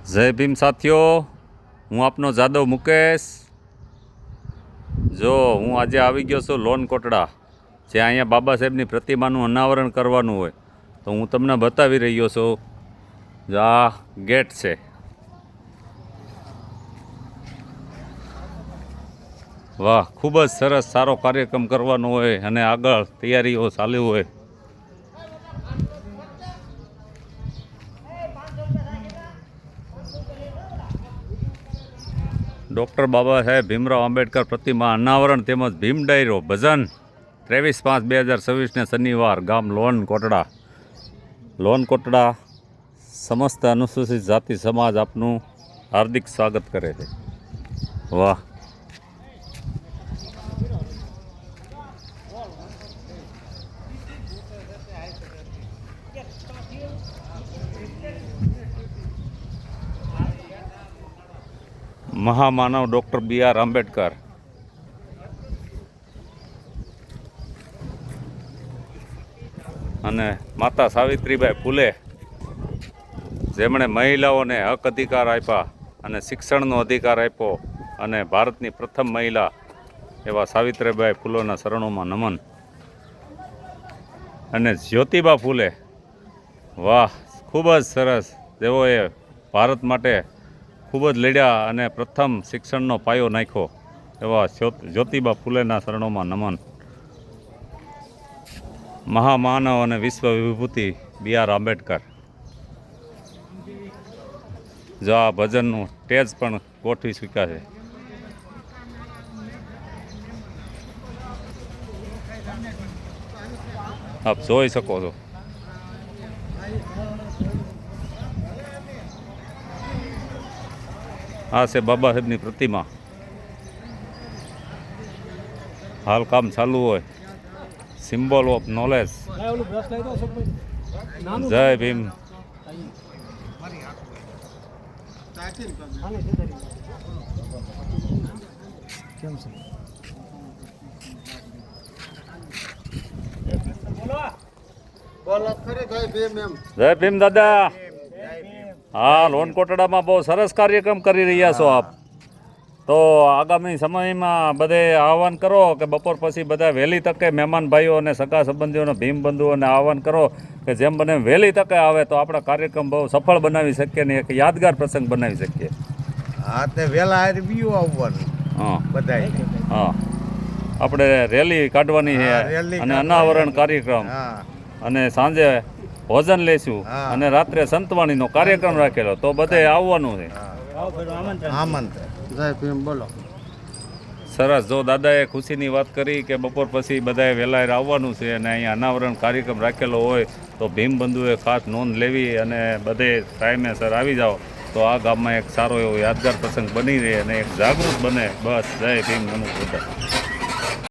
જય ભીમ સાથીઓ, હું આપનો જાદવ મુકેશ. જો હું આજે આવી ગયો છું લોન કોટડા, જે અહીંયા બાબા સાહેબની પ્રતિમાનું અનાવરણ કરવાનું હોય, તો હું તમને બતાવી રહ્યો છું. જો આ ગેટ છે. વાહ, ખૂબ જ સરસ સારો કાર્યક્રમ કરવાનો હોય અને આગળ તૈયારીઓ ચાલુ હોય. ડૉક્ટર બાબા સાહેબ ભીમરાવ આંબેડકર પ્રતિમા અનાવરણ તેમજ ભીમ ડાયરો ભજન 23/5/2026 શનિવાર ગામ લોન કોટડા સમસ્ત અનુસૂચિત જાતિ સમાજ આપનું હાર્દિક સ્વાગત કરે છે. વાહ, મહામાનવ ડૉક્ટર B.R. આંબેડકર અને માતા સાવિત્રીબાઈ ફૂલે, જેમણે મહિલાઓને હક અધિકાર આપ્યા અને શિક્ષણનો અધિકાર આપ્યો અને ભારતની પ્રથમ મહિલા એવા સાવિત્રીબાઈ ફૂલેના શરણોમાં નમન. અને જ્યોતિબા ફૂલે, વાહ, ખૂબ જ સરસ, જેઓએ ભારત માટે ખૂબ જ લડ્યા અને પ્રથમ શિક્ષણનો પાયો નાખ્યો એવા જ્યોતિબા ફૂલેના શરણોમાં નમન. મહામાનવ અને વિશ્વ વિભૂતિ B.R. આંબેડકર. જો આ ભજનનું સ્ટેજ પણ ગોઠવી ચૂક્યા છે. આપ જોઈ શકો છો. આ છે બાબા સાહેબની પ્રતિમા. હાલ કામ ચાલુ હોય. Symbol of knowledge. જય ભીમ. જય ભીમ દાદા. હા, લોન કોટડામાં બહુ સરસ કાર્યક્રમ કરી રહ્યા છો આપ. તો આગામી સમયમાં બધે આહવાન કરો કે બપોર પછી બધા વહેલી તકે મહેમાન ભાઈઓ અને સગા સંબંધીઓને ભીમ બંધુઓને આહવાન કરો કે જેમ બને વહેલી તકે આવે તો આપણા કાર્યક્રમ બહુ સફળ બનાવી શકીએ ને એક યાદગાર પ્રસંગ બનાવી શકીએ. હા, તે વહેલા બીયું આવવાનું. હા બધાય. હા, આપણે રેલી કાઢવાની છે અને અનાવરણ કાર્યક્રમ અને સાંજે ભોજન લેશું અને રાત્રે સંતવાણીનો કાર્યક્રમ રાખેલો, તો બધે આવવાનું છે. આમંત્રણ. જય ભીમ બોલો. સરસ. જો દાદાએ ખુશીની વાત કરી કે બપોર પછી બધાએ વહેલા આવવાનું છે અને અહીંયા અનાવરણ કાર્યક્રમ રાખેલો હોય તો ભીમ બંધુએ ખાસ નોંધ લેવી અને બધે ટાઈમેસર આવી જાઓ તો આ ગામમાં એક સારો એવો યાદગાર પ્રસંગ બની રહે અને એક જાગૃત બને. બસ, જય ભીમ. નમો બુદ્ધાય.